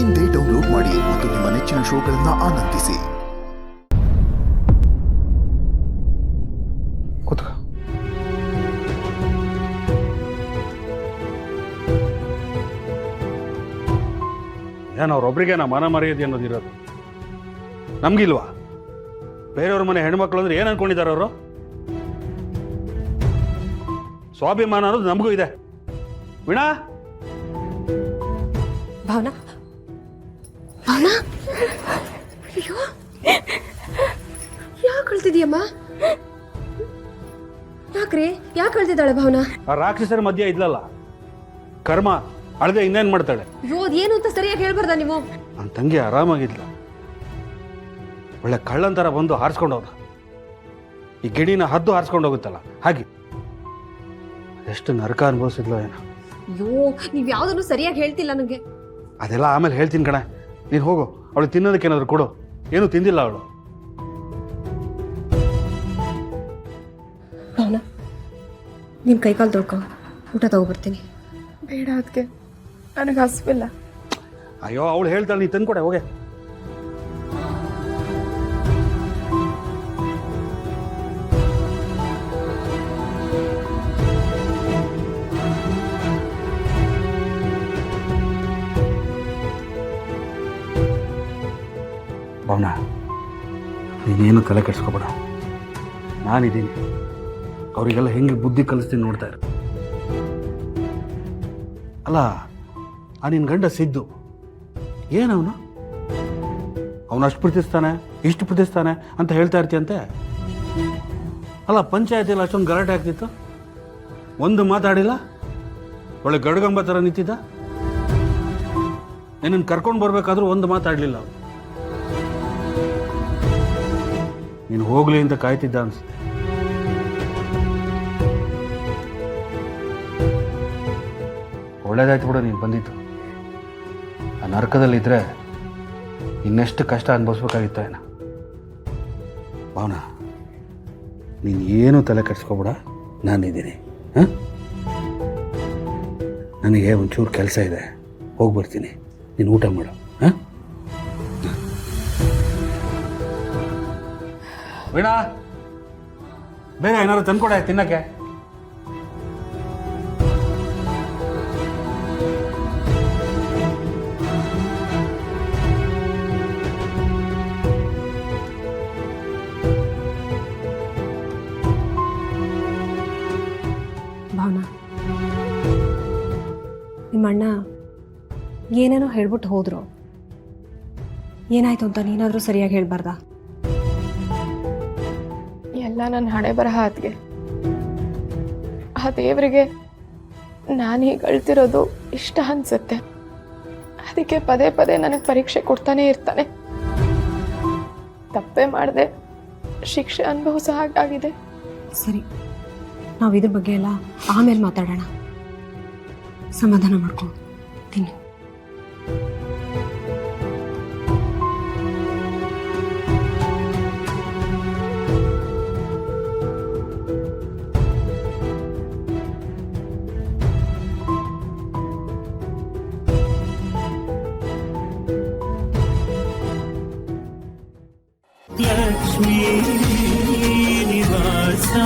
ಇಂದೇ ಡೌನ್ಲೋಡ್ ಮಾಡಿ ಮತ್ತು ನಿಮ್ಮ ನೆಚ್ಚಿನ ಶೋಗಳನ್ನು ಆನಂದಿಸಿ. ಏನು ಅವ್ರೊಬ್ರಿಗೆ ನಾ ಮನ ಮರ್ಯಾದೆ ಅನ್ನೋದಿರೋದು, ನಮ್ಗಿಲ್ವಾ? ಬೇರೆಯವ್ರ ಮನೆ ಹೆಣ್ಮಕ್ಳು ಅಂದ್ರೆ ಏನು ಅನ್ಕೊಂಡಿದ್ದಾರೆ ಅವರು? ಸ್ವಾಭಿಮಾನ ಅನ್ನೋದು ನಮಗೂ ಇದೆ. ವೀಣಾ, ಭಾವನಾ, ಭಾವನಾ, ಅಯ್ಯೋ ಯಾಕೆ ಅಳ್ತಿದೀಯಮ್ಮ? ಯಾಕ್ರಿ ಯಾಕೆ ಅಳ್ತಿದ್ದಾಳೆ ಭಾವನಾ? ಆ ರಾಕ್ಷಸರ ಮಧ್ಯೆ ಇದ್ಲಲ್ಲ, ಕರ್ಮ ಅಳದೆ ಇನ್ನೇನ್ ಮಾಡ್ತಾಳೆ? ಅಯ್ಯೋ ಏನು ಅಂತ ಸರಿಯಾಗಿ ಹೇಳ್ಬಾರ್ದ ನೀವು? ನನ್ನ ತಂಗಿ ಆರಾಮಾಗಿದ್ಲ, ಒಳ್ಳೆ ಕಳ್ಳಂತರ ಬಂದು ಹಾರಿಸ್ಕೊಂಡು ಹೋದ. ಈ ಗಿಣಿನ ಹದ್ದು ಹಾರಿಸ್ಕೊಂಡು ಹೋಗುತ್ತಲ್ಲ ಹಾಗೆ. ಎಷ್ಟು ನರಕ ಅನುಭವಿಸಿದ್ಲು ಏನೋ. ಅಯ್ಯೋ ನೀವ್ ಯಾವ್ದನ್ನು ಸರಿಯಾಗಿ ಹೇಳ್ತಿಲ್ಲ ನನಗೆ. ಅದೆಲ್ಲ ಆಮೇಲೆ ಹೇಳ್ತೀನಿ ಕಣೆ, ನೀನು ಹೋಗು. ಅವಳು ತಿನ್ನೋದಕ್ಕೆ ಏನಾದ್ರು ಕೊಡು. ಏನು ತಿಂದಿಲ್ಲ ಅವಳು. ಭಾವನಾ, ನಿನ್ ಕೈಕಾಲು ತೊಳ್ಕೊ, ಊಟ ತಗೋಬರ್ತೀನಿ. ಬೇಡ ಅದಕ್ಕೆ, ನನಗೆ ಹಸಿವಿಲ್ಲ. ಅಯ್ಯೋ ಅವಳು ಹೇಳ್ತಾಳೆ, ನೀ ತಂದ್ಕೊಡೆ ಹೋಗೆ. ಭಾವನಾ, ನೀನೇನು ತಲೆ ಕೆಡಿಸ್ಕೊಬೇಡ, ನಾನಿದ್ದೀನಿ. ಅವರಿಗೆಲ್ಲ ಹೆಂಗೆ ಬುದ್ಧಿ ಕಲಿಸ್ತೀನಿ ನೋಡ್ತಾ ಇರು. ಅಲ್ಲ, ಆ ನಿನ್ನ ಗಂಡ ಸಿದ್ದು ಏನವನು? ಅವನು ಅಷ್ಟು ಪ್ರೀತಿಸ್ತಾನೆ, ಇಷ್ಟು ಪ್ರೀತಿಸ್ತಾನೆ ಅಂತ ಹೇಳ್ತಾ ಇರ್ತೀಯಂತೆ. ಅಲ್ಲ, ಪಂಚಾಯತಿಯಲ್ಲಿ ಅಷ್ಟೊಂದು ಗಲಾಟೆ ಆಗ್ತಿತ್ತು, ಒಂದು ಮಾತಾಡಿಲ್ಲ. ಒಳ್ಳೆ ಗಡುಗಂಬ ಥರ ನಿಂತಿದ್ದ. ನಿನ್ನನ್ನು ಕರ್ಕೊಂಡು ಬರ್ಬೇಕಾದ್ರೂ ಒಂದು ಮಾತಾಡಲಿಲ್ಲ. ನೀನು ಹೋಗ್ಲಿ ಅಂತ ಕಾಯ್ತಿದ್ದ ಅನ್ಸುತ್ತೆ. ಒಳ್ಳೇದಾಯ್ತು ಬಿಡು ನೀನು ಬಂದಿದ್ದು. ಆ ನರಕದಲ್ಲಿದ್ದರೆ ಇನ್ನೆಷ್ಟು ಕಷ್ಟ ಅನುಭವಿಸ್ಬೇಕಾಗಿತ್ತು ಏನೋ. ಭಾವನಾ, ನೀನು ಏನು ತಲೆ ಕೆಡಿಸ್ಕೊಬೇಡ, ನಾನಿದ್ದೀನಿ. ಹಾಂ, ನನಗೆ ಒಂಚೂರು ಕೆಲಸ ಇದೆ, ಹೋಗಿ ಬರ್ತೀನಿ. ನೀನು ಊಟ ಮಾಡು. ಹಾಂ, ವೀಣಾ, ಬೇರೆ ಏನಾದ್ರು ತಂದ್ಕೊಡೆ ತಿನ್ನಕ್ಕೆ. ಭಾವನಾ, ನಿಮ್ಮಣ್ಣ ಏನೇನೋ ಹೇಳ್ಬಿಟ್ಟು ಹೋದ್ರು. ಏನಾಯ್ತು ಅಂತ ನೀನಾದರೂ ಸರಿಯಾಗಿ ಹೇಳ್ಬಾರ್ದಾ? ಎಲ್ಲ ನನ್ನ ಹಣೆ ಬರಹ ಆತ್ಗೆ. ಆ ದೇವರಿಗೆ ನಾನು ಹೀಗೆ ಅಳ್ತಿರೋದು ಇಷ್ಟ ಅನ್ಸುತ್ತೆ. ಅದಕ್ಕೆ ಪದೇ ಪದೇ ನನಗೆ ಪರೀಕ್ಷೆ ಕೊಡ್ತಾನೆ ಇರ್ತಾನೆ. ತಪ್ಪೇ ಮಾಡಿದೆ, ಶಿಕ್ಷೆ ಅನುಭವಿಸೋ ಹಾಗಾಗಿದೆ. ಸರಿ, ನಾವು ಇದ್ರ ಬಗ್ಗೆ ಎಲ್ಲ ಆಮೇಲೆ ಮಾತಾಡೋಣ. ಸಮಾಧಾನ ಮಾಡ್ಕೊ, ತಿನ್ನು. लक्ष्मी निवासा